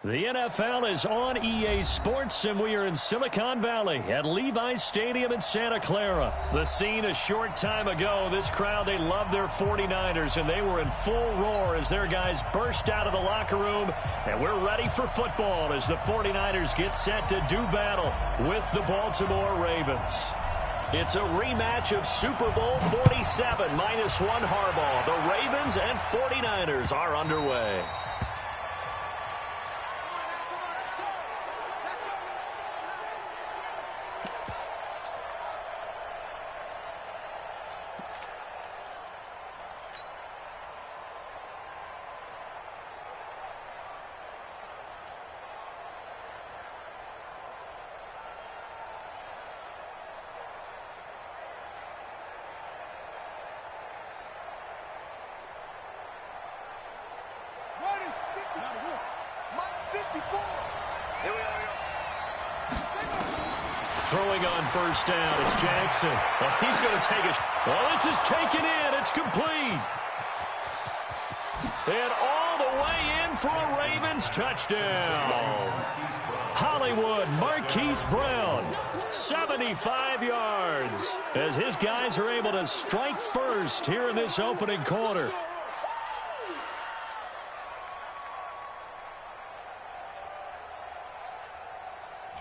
The NFL is on EA Sports, and we are in Silicon Valley at Levi's Stadium in Santa Clara. The scene a short time ago, this crowd, they love their 49ers, and they were in full roar as their guys burst out of the locker room. And we're ready for football as the 49ers get set to do battle with the Baltimore Ravens. It's a rematch of Super Bowl 47 -1 Harbaugh. The Ravens and 49ers are underway. Throwing on first down, it's Jackson. Well, he's going to take it. Well, this is taken in. It's complete. And all the way in for a Ravens touchdown. Hollywood Marquise Brown, 75 yards, as his guys are able to strike first here in this opening quarter.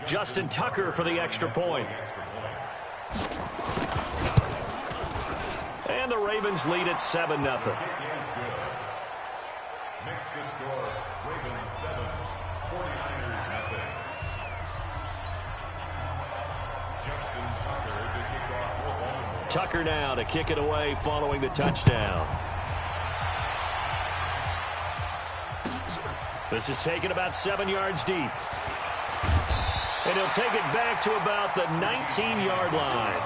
Justin Tucker for the extra point. And the Ravens lead at 7-0. Makes the score Ravens 7, 49ers 0. Justin Tucker to kick off for Baltimore. Tucker now to kick it away following the touchdown. This is taken about 7 yards deep. And he'll take it back to about the 19-yard line.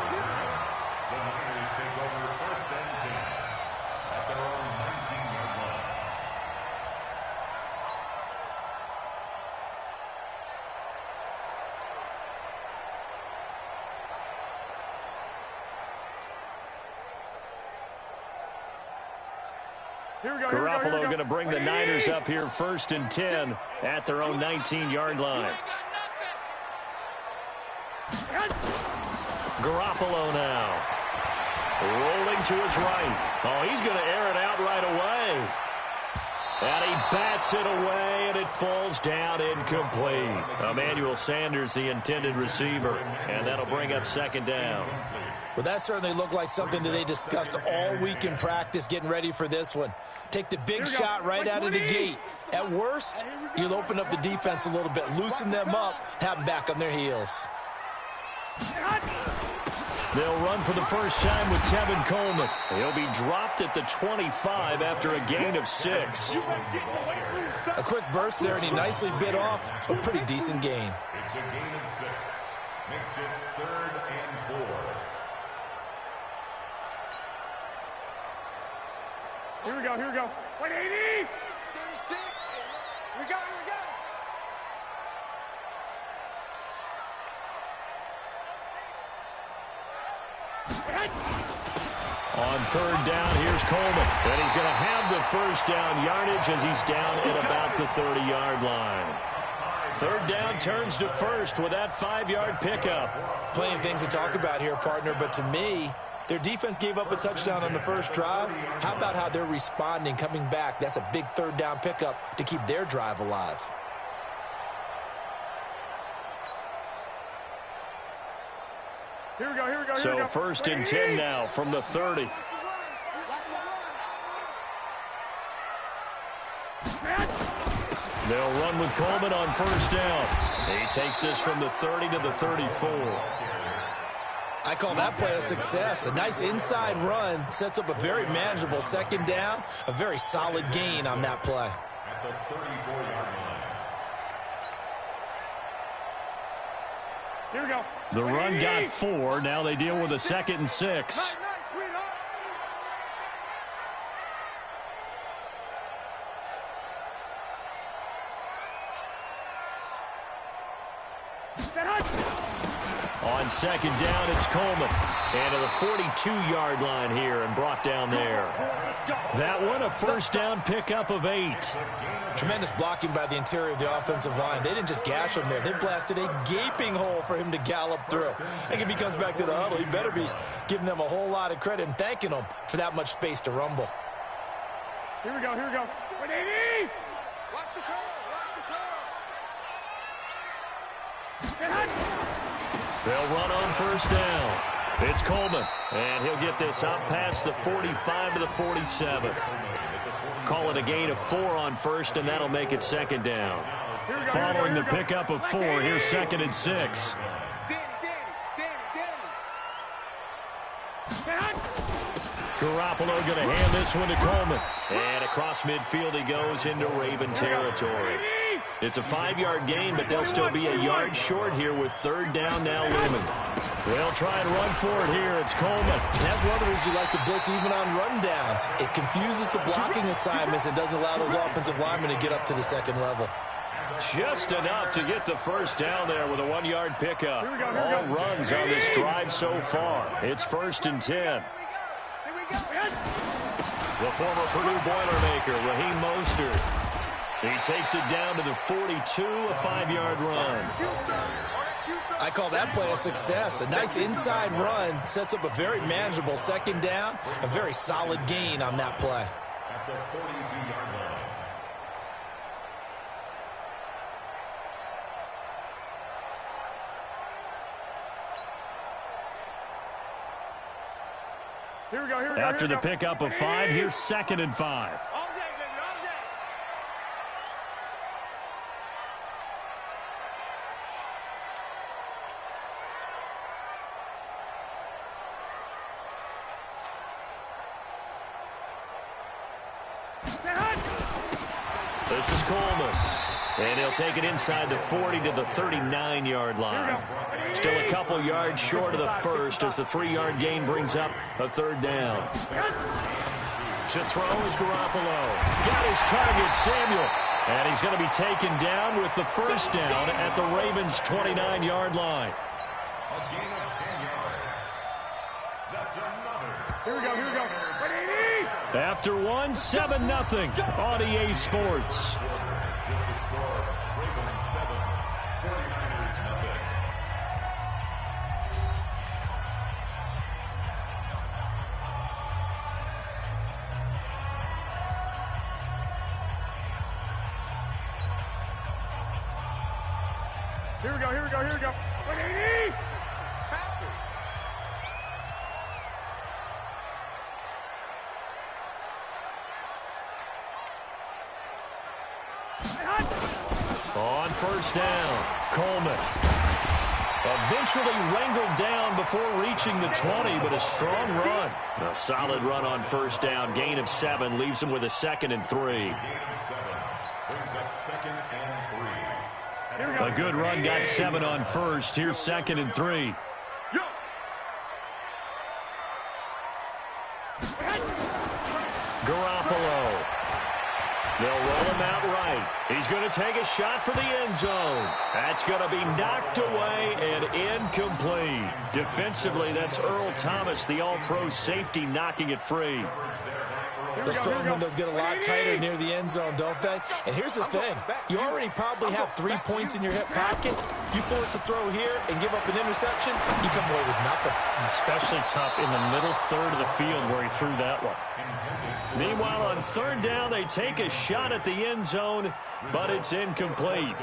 The Niners take over first and 10 at their own 19-yard line. Garoppolo going to bring the Niners up here first and 10 at their own 19-yard line. Garoppolo now. Rolling to his right. Oh, he's going to air it out right away. And he bats it away, and it falls down incomplete. Emmanuel Sanders, the intended receiver. And that'll bring up second down. Well, that certainly looked like something that they discussed all week in practice, getting ready for this one. Take the big shot right out of the gate. At worst, you'll open up the defense a little bit, loosen them up, have them back on their heels. They'll run for the first time with Tevin Coleman. He'll be dropped at the 25 after a gain of 6. A quick burst there, and he nicely bit off a pretty decent gain. It's a gain of 6. Makes it 3rd and 4. Here we go, here we go. 180! 36! We got it, we got it! On third down, here's Coleman. And he's going to have the first down yardage as he's down at about the 30-yard line. Third down turns to first with that 5-yard pickup. Plenty of things to talk about here, partner, but to me, their defense gave up a touchdown on the first drive. How about how they're responding, coming back? That's a big third down pickup to keep their drive alive. Here we go, here we go, here we So go. first and 10 now from the 30. They'll run with Coleman on first down. He takes this from the 30 to the 34. I call that play a success. A nice inside run sets up a very manageable second down. A very solid gain on that play. At the 34-yard line. Here we go. The run got 4. Now they deal with a 2nd and 6. On second down, it's Coleman. And to the 42-yard line here and brought down there. That one, a first down pickup of 8. Tremendous blocking by the interior of the offensive line. They didn't just gash him there. They blasted a gaping hole for him to gallop through. I think if he comes back to the huddle, he better be giving them a whole lot of credit and thanking them for that much space to rumble. Here we go, here we go. 180! Watch the curve, They'll run on first down. It's Coleman, and he'll get this out past the 45 to the 47. Call it a gain of 4 on first, and that'll make it second down. Following the pickup of 4, here's second and 6. Garoppolo going to hand this one to Coleman. And across midfield he goes into Raven territory. It's a 5-yard gain, but they'll still be a yard short here with third down now looming. They'll try and run for it here. It's Coleman. That's one of the reasons you like to blitz even on rundowns. It confuses the blocking assignments and doesn't allow those offensive linemen to get up to the second level. Just enough to get the first down there with a 1-yard pickup. All runs on this drive so far. It's first and 10. The former Purdue Boilermaker, Raheem Mostert. He takes it down to the 42, a 5-yard run. I call that play a success. A nice inside run sets up a very manageable second down. A very solid gain on that play. At the 42-yard line. Here we go, here we go. After the pickup of 5, here's second and 5. This is Coleman. And he'll take it inside the 40 to the 39-yard line. Still a couple yards short of the first as the 3-yard gain brings up a third down. To throw is Garoppolo. Got his target, Samuel. And he's going to be taken down with the first down at the Ravens' 29-yard line. A gain of 10 yards. That's another. Here we go, here we go. 180! After 1, 7-0 on EA Sports. Here we go, here we go, here we go. 180! On first down, Coleman. Eventually wrangled down before reaching the 20, but a strong run. A solid run on first down. Gain of 7 leaves him with a second and 3. Gain of 7 brings up second and 3. A good run got 7 on first. Here's second and 3. Garoppolo. They'll roll him out right. He's going to take a shot for the end zone. That's going to be knocked away and incomplete. Defensively, that's Earl Thomas, the all-pro safety, knocking it free. Those throwing windows get a lot tighter near the end zone, don't they? And here's the thing. You already probably have 3 points in your hip pocket. You force a throw here and give up an interception, you come away with nothing. Especially tough in the middle third of the field where he threw that one. Meanwhile, on third down, they take a shot at the end zone, but it's incomplete.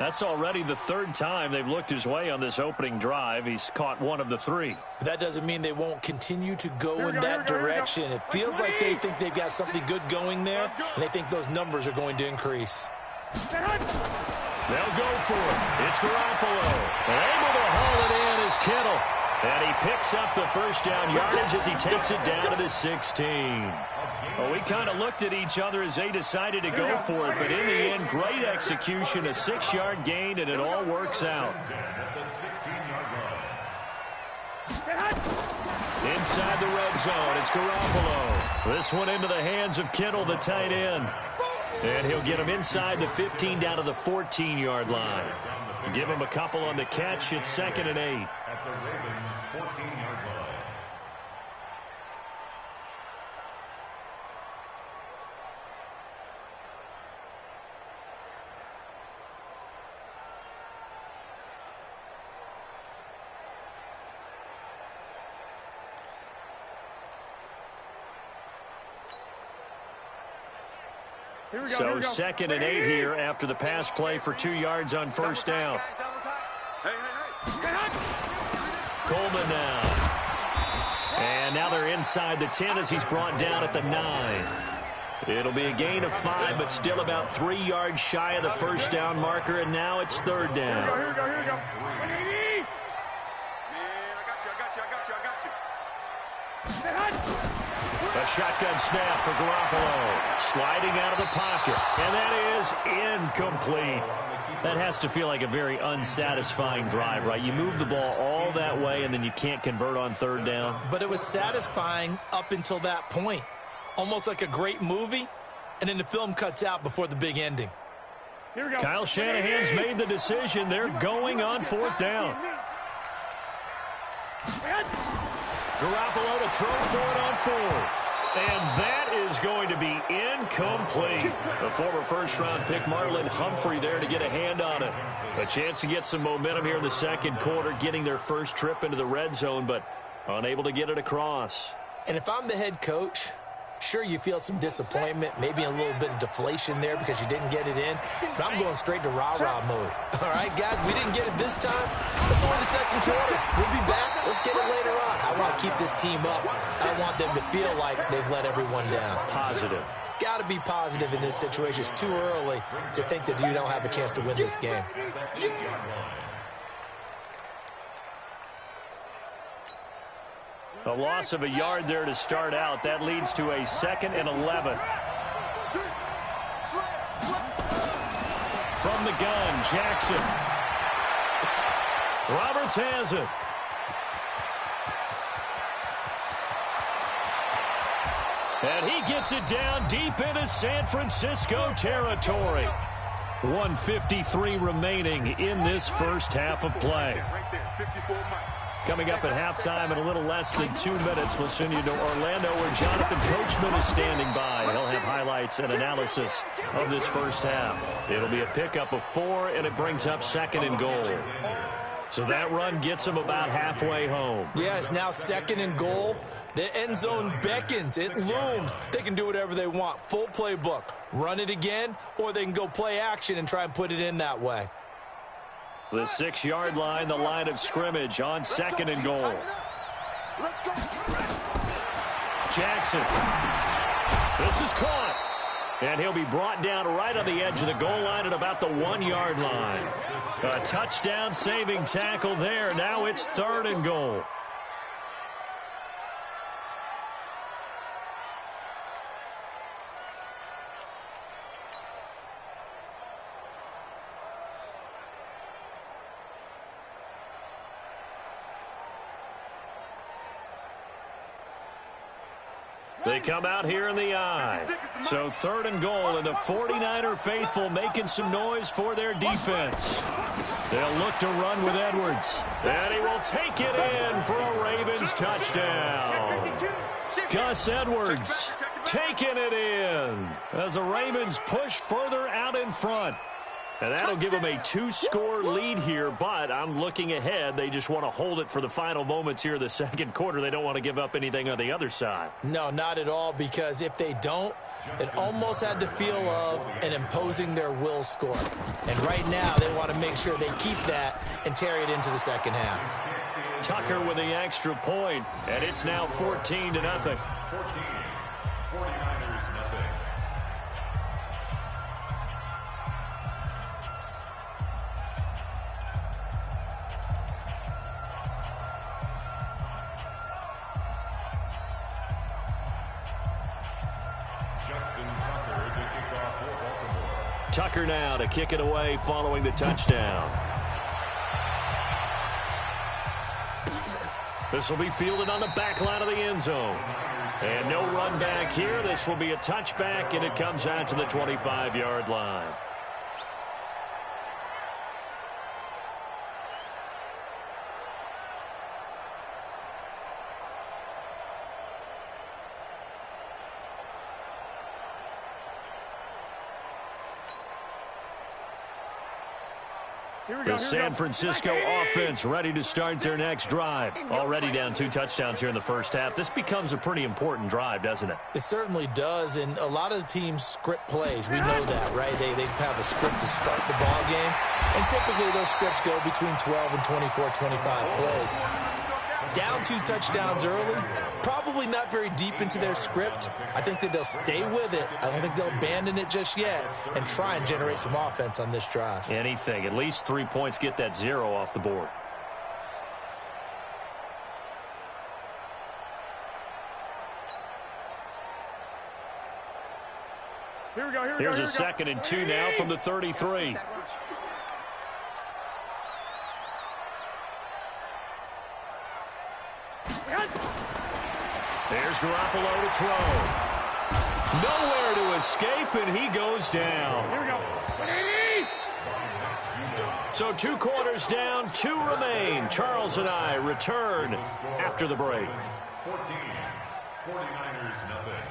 That's already the 3rd time they've looked his way on this opening drive. He's caught 1 of the 3. But that doesn't mean they won't continue to go in that direction. It feels like they think they've got something good going there, and they think those numbers are going to increase. They'll go for it. It's Garoppolo. Able to haul it in is Kittle. And he picks up the first down yardage as he takes it down to the 16. Well, we kind of looked at each other as they decided to go for it, but in the end, great execution, a 6-yard gain, and it all works out. Inside the red zone, it's Garoppolo. This one into the hands of Kittle, the tight end. And he'll get him inside the 15 down to the 14-yard line. Give him a couple on the catch. It's second and 8. the Ravens' 14-yard line. So 2nd and 8 here after the pass play for 2 yards on first down. Coleman now. And now they're inside the 10 as he's brought down at the 9. It'll be a gain of 5, but still about 3 yards shy of the first down marker, and now it's 3rd down. Here we go. A shotgun snap for Garoppolo. Sliding out of the pocket. And that is incomplete. That has to feel like a very unsatisfying drive, right? You move the ball all that way, and then you can't convert on 3rd down. But it was satisfying up until that point. Almost like a great movie, and then the film cuts out before the big ending. Here we go. Kyle Shanahan's made the decision. They're going on 4th down. Garoppolo to throw for it on 4th. And that is going to be incomplete. The former first-round pick, Marlon Humphrey, there to get a hand on it. A chance to get some momentum here in the 2nd quarter, getting their first trip into the red zone, but unable to get it across. And if I'm the head coach, sure, you feel some disappointment, maybe a little bit of deflation there because you didn't get it in, but I'm going straight to rah-rah mode. All right, guys, we didn't get it this time. It's only the 2nd quarter. We'll be back. Let's get it later on. I want to keep this team up. I don't want them to feel like they've let everyone down. Positive. Got to be positive in this situation. It's too early to think that you don't have a chance to win this game. A loss of a yard there to start out. That leads to a 2nd and 11. From the gun, Jackson. Roberts has it. And he gets it down deep into San Francisco territory. 1:53 remaining in this first half of play. Coming up at halftime in a little less than 2 minutes, we'll send you to Orlando where Jonathan Coachman is standing by. He'll have highlights and analysis of this first half. It'll be a pickup of 4, and it brings up 2nd and goal. So that run gets them about halfway home. Yeah, it's now 2nd and goal. The end zone beckons. It looms. They can do whatever they want. Full playbook. Run it again, or they can go play action and try and put it in that way. The 6-yard line, the line of scrimmage on 2nd and goal. Jackson. This is caught. And he'll be brought down right on the edge of the goal line at about the 1-yard line. A touchdown saving tackle there. Now it's 3rd and goal. They come out here in the eye. So 3rd and goal, and the 49er faithful making some noise for their defense. They'll look to run with Edwards. And he will take it in for a Ravens touchdown. Gus Edwards taking it in as the Ravens push further out in front. And that'll give them a 2-score lead here, but I'm looking ahead. They just want to hold it for the final moments here in the 2nd quarter. They don't want to give up anything on the other side. No, not at all, because if they don't, it almost had the feel of an imposing their will score. And right now, they want to make sure they keep that and carry it into the 2nd half. Tucker with the extra point, and it's now 14-0. 14. 49ers nothing. Tucker now to kick it away following the touchdown. This will be fielded on the back line of the end zone. And no run back here. This will be a touchback, and it comes out to the 25-yard line. The San Francisco offense ready to start their next drive. Already down 2 touchdowns here in the first half. This becomes a pretty important drive, doesn't it? It certainly does, and a lot of the teams script plays. We know that, right? They have a script to start the ball game, and typically those scripts go between 12 and 24, 25 plays. Down 2 touchdowns early, probably not very deep into their script. I think that they'll stay with it. I don't think they'll abandon it just yet and try and generate some offense on this drive. Anything. At least 3 points, get that 0 off the board. Here we go. Here's a 2nd and 2 now from the 33. There's Garoppolo to throw. Nowhere to escape, and he goes down. Here we go. So 2 quarters down, 2 remain. Charles and I return after the break. 14, 49ers nothing.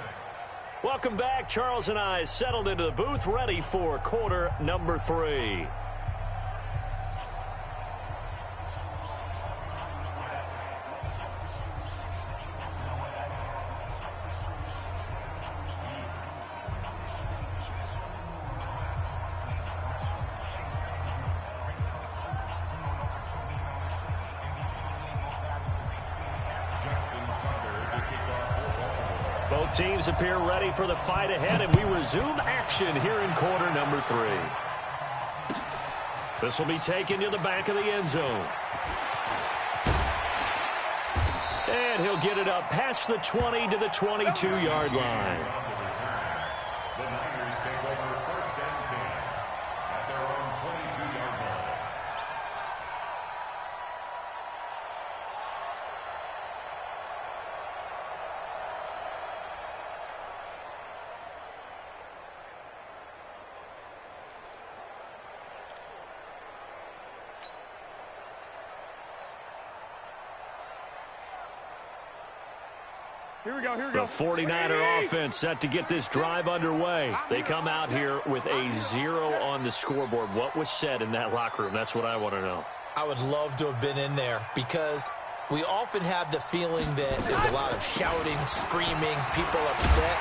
Welcome back. Charles and I settled into the booth, ready for quarter number 3. Both teams appear ready for the fight ahead, and we resume action here in quarter number 3. This will be taken to the back of the end zone. And he'll get it up past the 20 to the 22-yard line. The Niners take over 1st and 10 at their own 22-yard line. Here we go. The 49er offense set to get this drive underway. They come out here with a 0 on the scoreboard. What was said in that locker room? That's what I want to know. I would love to have been in there because we often have the feeling that there's a lot of shouting, screaming, people upset.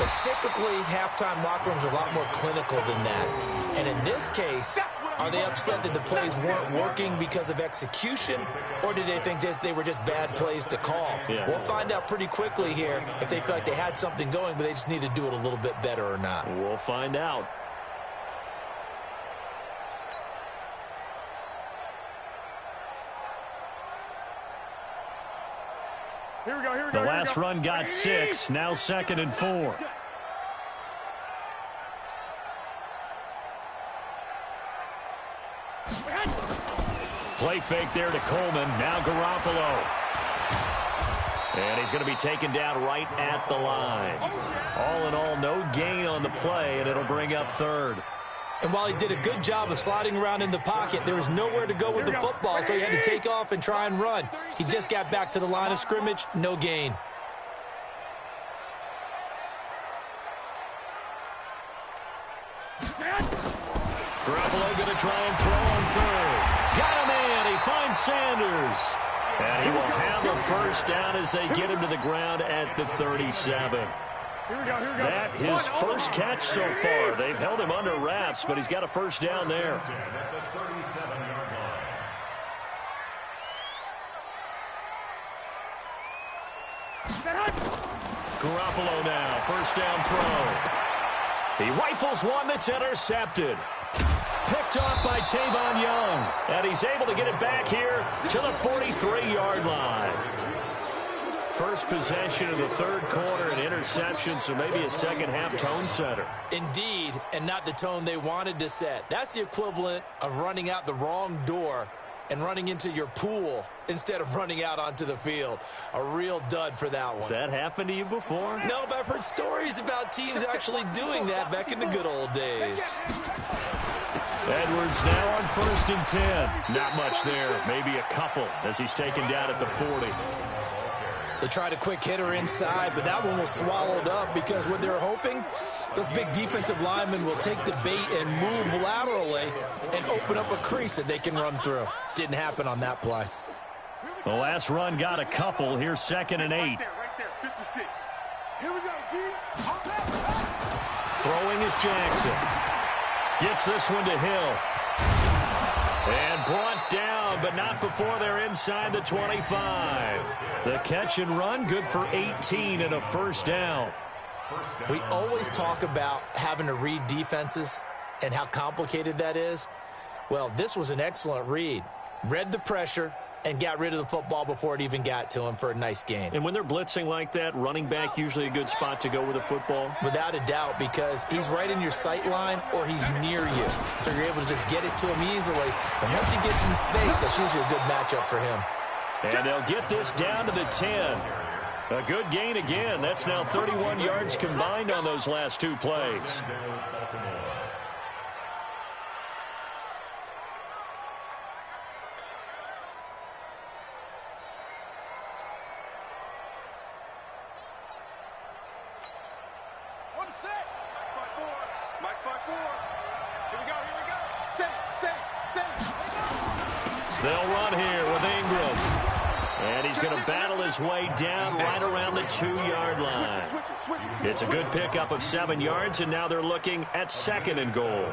But typically, halftime locker rooms are a lot more clinical than that. And in this case, are they upset that the plays weren't working because of execution, or did they think they were just bad plays to call? Yeah. We'll find out pretty quickly here if they feel like they had something going, but they just need to do it a little bit better or not. We'll find out. Here we go. The last run got 6, now 2nd and 4. Play fake there to Coleman. Now Garoppolo. And he's going to be taken down right at the line. All in all, no gain on the play, and it'll bring up 3rd. And while he did a good job of sliding around in the pocket, there was nowhere to go with the football, so he had to take off and try and run. He just got back to the line of scrimmage, no gain. Garoppolo going to try and throw on 3rd. Got a man. He finds Sanders. And he will have a first down as they get him to the ground at the 37. That his first catch so far. They've held him under wraps, but he's got a first down there. At the 37-yard line. Garoppolo now, first down throw. He rifles one that's intercepted. Picked off by Tavon Young. And he's able to get it back here to the 43-yard line. First possession of the 3rd quarter, an interception, so maybe a second-half tone setter. Indeed, and not the tone they wanted to set. That's the equivalent of running out the wrong door and running into your pool instead of running out onto the field. A real dud for that one. Has that happened to you before? No, but I've heard stories about teams actually doing that back in the good old days. Edwards now on 1st and 10. Not much there, maybe a couple as he's taken down at the 40. They tried a quick hitter inside, but that one was swallowed up because what they're hoping, those big defensive linemen will take the bait and move laterally and open up a crease that they can run through. Didn't happen on that play. The last run got a couple. Here's 2nd and 8. Right there, 56. Here we go, D. Throwing is Jackson. Gets this one to Hill. And brought down, but not before they're inside the 25. The catch and run, good for 18 and a first down. We always talk about having to read defenses and how complicated that is. Well, this was an excellent read. Read the pressure and got rid of the football before it even got to him for a nice gain. And when they're blitzing like that, running back usually a good spot to go with the football? Without a doubt, because he's right in your sight line or he's near you. So you're able to just get it to him easily. And once he gets in space, that's usually a good matchup for him. And they'll get this down to the 10. A good gain again. That's now 31 yards combined on those last 2 plays. They'll run here with Ingram. And he's going to battle his way down right around the 2-yard line. It's a good pickup of 7 yards, and now they're looking at 2nd and goal.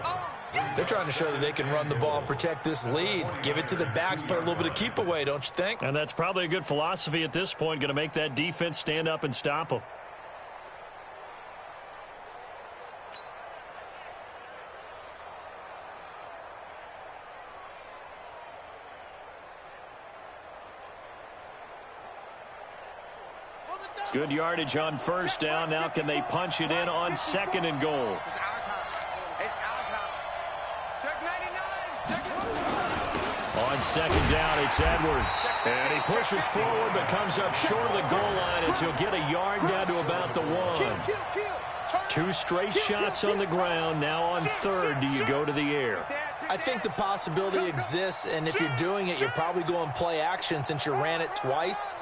They're trying to show that they can run the ball and protect this lead. Give it to the backs, play a little bit of keep away, don't you think? And that's probably a good philosophy at this point, going to make that defense stand up and stop them. Good yardage on first down. Now can they punch it in on 2nd and goal? It's our time. It's our time. Check 99. On 2nd down, it's Edwards. And he pushes forward but comes up short of the goal line as he'll get a yard down to about the 1. 2 straight shots on the ground. Now on 3rd, do you go to the air? I think the possibility exists, and if you're doing it, you're probably going play action since you ran it twice.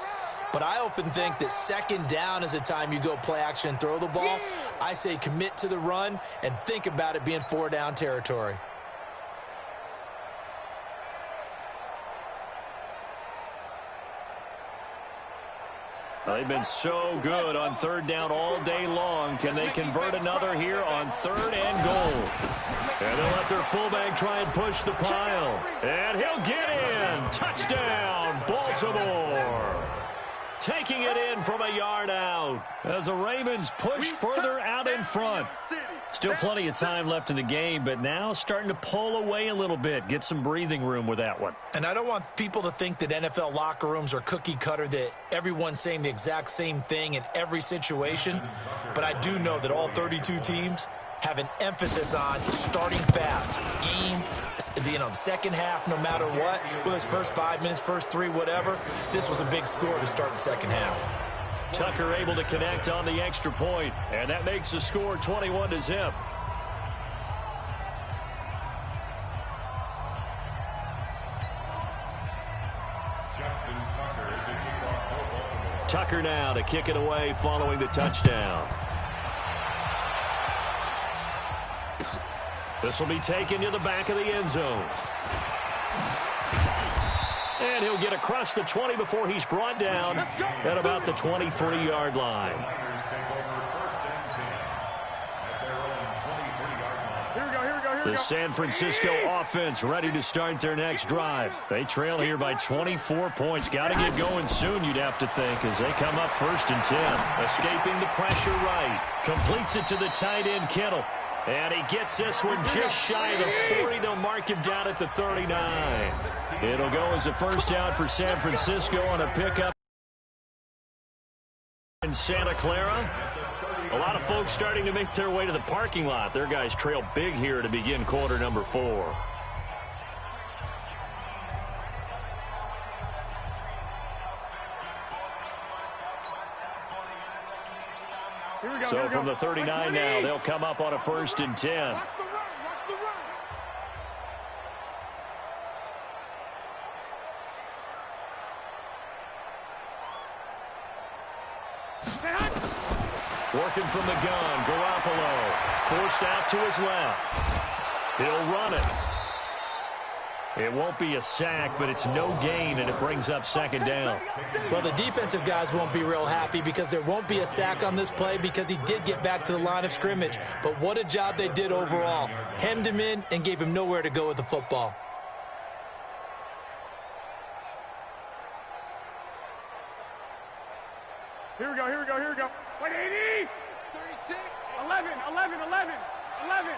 But I often think that 2nd down is a time you go play action and throw the ball. I say commit to the run and think about it being 4-down territory. They've been so good on 3rd down all day long. Can they convert another here on 3rd and goal? And they'll let their fullback try and push the pile. And he'll get in. Touchdown, Baltimore. Taking it in from a yard out as the Ravens push further out in front. Still plenty of time left in the game, but now starting to pull away a little bit. Get some breathing room with that one. And I don't want people to think that NFL locker rooms are cookie cutter, that everyone's saying the exact same thing in every situation. But I do know that all 32 teams have an emphasis on starting fast. Game, the second half, no matter what. Whether it's first 5 minutes, first 3, whatever. This was a big score to start the second half. Tucker able to connect on the extra point, and that makes the score 21-0. Tucker now to kick it away following the touchdown. This will be taken to the back of the end zone. And he'll get across the 20 before he's brought down at about the 23-yard line. The San Francisco offense ready to start their next drive. They trail here by 24 points. Got to get going soon, you'd have to think, as they come up 1st and 10. Escaping the pressure right. Completes it to the tight end, Kittle. And he gets this one just shy of the 40. They'll mark him down at the 39. It'll go as a first down for San Francisco on a pickup in Santa Clara. A lot of folks starting to make their way to the parking lot. Their guys trail big here to begin quarter number 4. So from the 39 now, they'll come up on a 1st and 10. Working from the gun, Garoppolo. Forced out to his left. He'll run it. It won't be a sack, but it's no gain, and it brings up second down. Well, the defensive guys won't be real happy because there won't be a sack on this play because he did get back to the line of scrimmage. But what a job they did overall. Hemmed him in and gave him nowhere to go with the football. Here we go, here we go, here we go. Wait, 80! 36! 11, 11, 11, 11.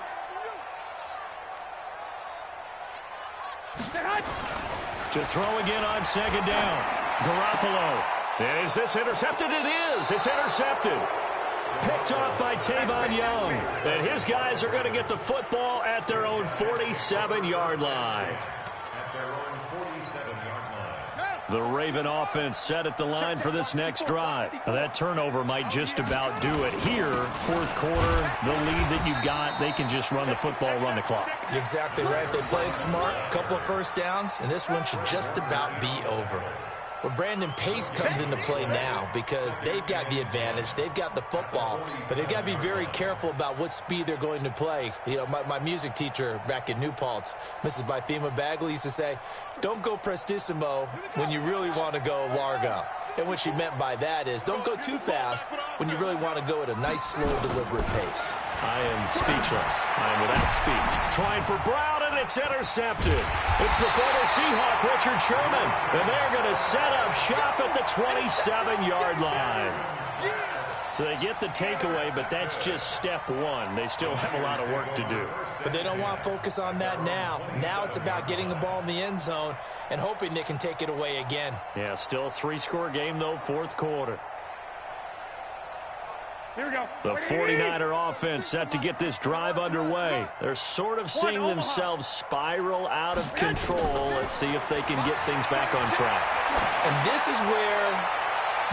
To throw again on second down. Garoppolo. And is this intercepted? It is. It's intercepted. Picked off by Tavon Young. And his guys are going to get the football at their own 47-yard line. At their own 47-yard line. The Raven offense set at the line for this next drive. Now, that turnover might just about do it. Here, fourth quarter, the lead that you've got, they can just run the football, run the clock. You're exactly right. They played smart, a couple of first downs, and this one should just about be over. Well, Brandon, pace comes into play now because they've got the advantage. They've got the football, but they've got to be very careful about what speed they're going to play. You know, my music teacher back in New Paltz, Mrs. Bythema Bagley, used to say, don't go prestissimo when you really want to go largo. And what she meant by that is don't go too fast when you really want to go at a nice, slow, deliberate pace. I am speechless. I am without speech. Trying for Brown, and it's intercepted. It's the former Seahawk, Richard Sherman. And they're going to set up shop at the 27-yard line. So they get the takeaway, but that's just step one. They still have a lot of work to do. But they don't want to focus on that now. Now it's about getting the ball in the end zone and hoping they can take it away again. Yeah, still a three-score game, though, fourth quarter. Here we go. The 49er offense set to get this drive underway. They're sort of seeing themselves spiral out of control. Let's see if they can get things back on track. And this is where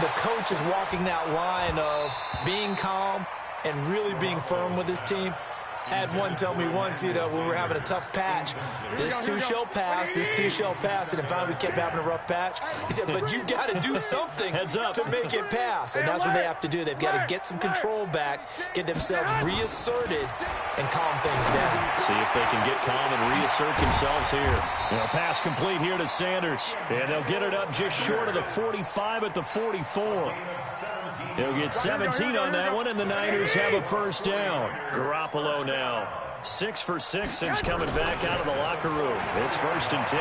the coach is walking that line of being calm and really being firm with his team. I had one tell me once, you know, when we were having a tough patch, this too shall pass, this too shall pass, and then finally we kept having a rough patch. He said, but you've got to do something to make it pass, and that's what they have to do. They've got to get some control back, get themselves reasserted, and calm things down. See if they can get calm and reassert themselves here. Well, pass complete here to Sanders, and they'll get it up just short of the 45 at the 44. He'll get 17 on that one, and the Niners have a first down. Garoppolo now 6 for 6 since coming back out of the locker room. It's 1st and 10.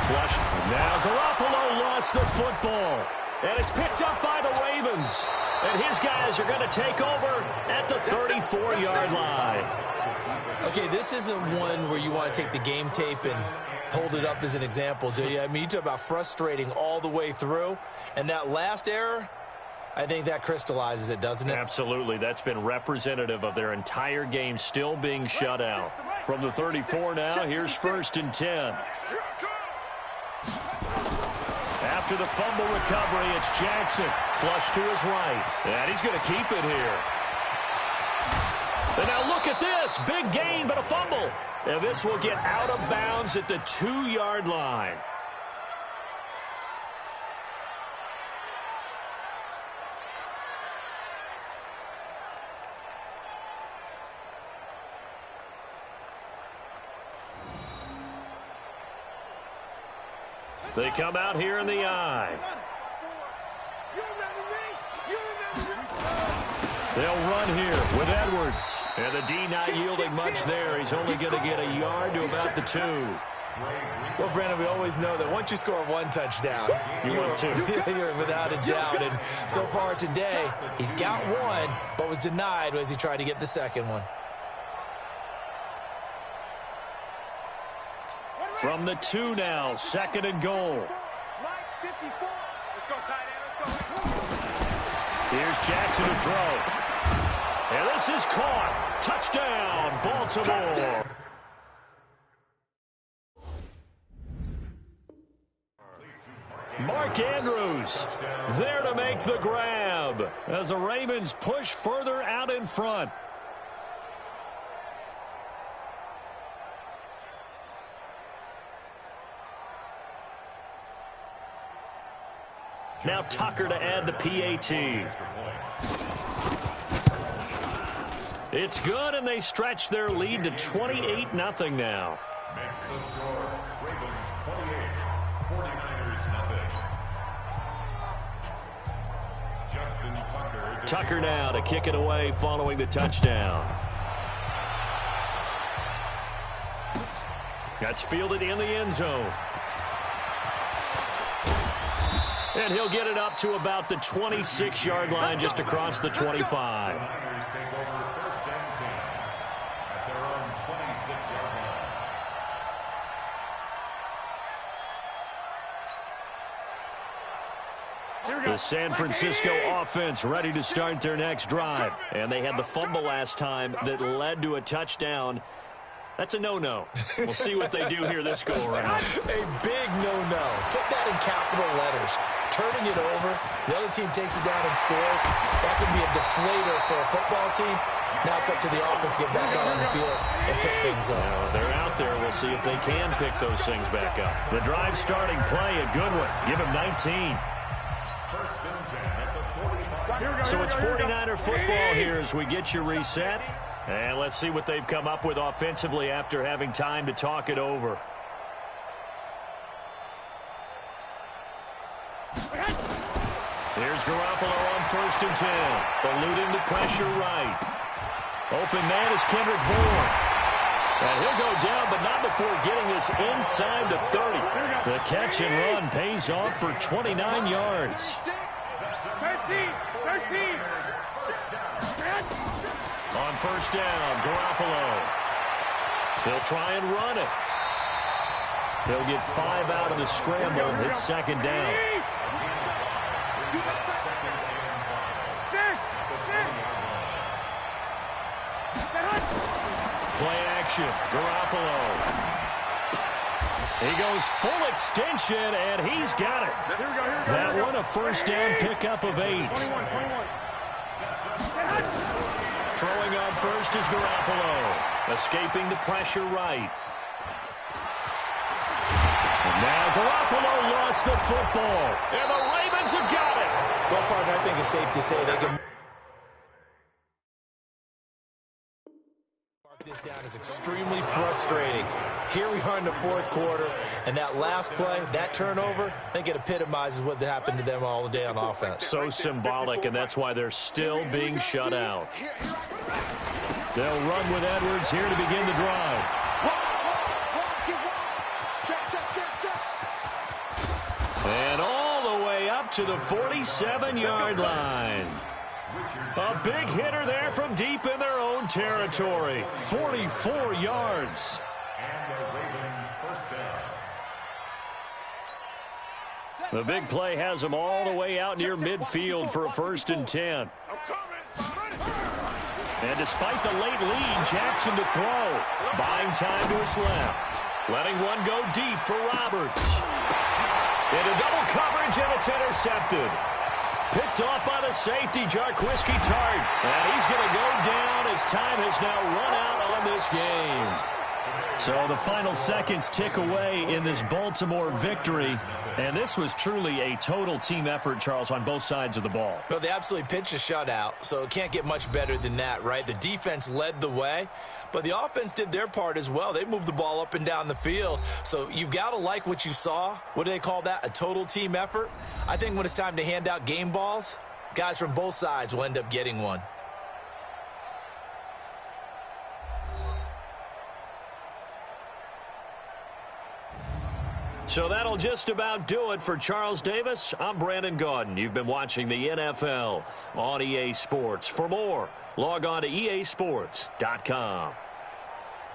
Flushed. Now Garoppolo lost the football, and it's picked up by the Ravens. And his guys are going to take over at the 34-yard line. Okay, this isn't one where you want to take the game tape and hold it up as an example, do you? I mean, you talk about frustrating all the way through, and that last error, I think that crystallizes it, doesn't it? Absolutely. That's been representative of their entire game still being shut out. From the 34 now, here's 1st and 10. After the fumble recovery, it's Jackson. Flush to his right. And he's going to keep it here. And now look at this. Big gain, but a fumble. And this will get out of bounds at the 2-yard line. They come out here in the eye. They'll run here with Edwards. And the D not yielding much there. He's only going to get a yard to about the 2. Well, Brandon, we always know that once you score one touchdown, you're without a doubt. And so far today, he's got one, but was denied as he tried to get the second one. From the 2 now, 2nd and goal. Here's Jackson to throw. And this is caught. Touchdown, Baltimore. Mark Andrews there to make the grab as the Ravens push further out in front. Now Tucker to add the PAT. It's good, and they stretch their lead to 28-0 now. Makes the score. Ravens 28, 49ers nothing. Justin Tucker. Tucker now to kick it away following the touchdown. That's fielded in the end zone. And he'll get it up to about the 26-yard line, just across the 25. The Niners take over first and 10 at their own 26-yard line. The San Francisco offense ready to start their next drive. And they had the fumble last time that led to a touchdown. That's a no-no. We'll see what they do here this go-around. A big no-no. Put that in capital letters. Turning it over, the other team takes it down and scores. That can be a deflator for a football team. Now it's up to the offense to get back out on the field and pick things up. They're out there. We'll see if they can pick those things back up. The drive starting play, a good one. Give him 19. First and 10 at the 45. So it's 49er football here as we get you reset. And let's see what they've come up with offensively after having time to talk it over. Here's Garoppolo on first and 10. Eluding the pressure right. Open man is Kendrick Bourne. And he'll go down, but not before getting this inside the 30. The catch and run pays off for 29 yards. 13. On first down, Garoppolo. He'll try and run it. He'll get 5 out of the scramble. It's second down. Play action, Garoppolo. He goes full extension, and he's got it. That one a first down pickup of 8. Throwing on first is Garoppolo. Escaping the pressure right. And now Garoppolo lost the football. And the Ravens have got it. Well, partner, I think it's safe to say they can mark this down as extremely frustrating. Here we are in the fourth quarter, and that last play, that turnover, I think it epitomizes what happened to them all day on offense. So symbolic, and that's why they're still being shut out. They'll run with Edwards here to begin the drive. And all the way up to the 47-yard line. A big hitter there from deep in their own territory. 44 yards. And the Ravens first down. The big play has them all the way out near midfield for a first and 10. And despite the late lead, Jackson to throw. Buying time to his left. Letting one go deep for Roberts. Into double coverage, and it's intercepted. Picked off by the safety, Jarquiski Tart. And he's going to go down as time has now run out on this game. So the final seconds tick away in this Baltimore victory. And this was truly a total team effort, Charles, on both sides of the ball. Well, they absolutely pitched a shutout, so it can't get much better than that, right? The defense led the way, but the offense did their part as well. They moved the ball up and down the field, so you've got to like what you saw. What do they call that? A total team effort? I think when it's time to hand out game balls, guys from both sides will end up getting one. So that'll just about do it for Charles Davis. I'm Brandon Gaudin. You've been watching the NFL on EA Sports. For more, log on to easports.com.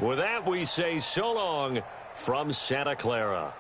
With that, we say so long from Santa Clara.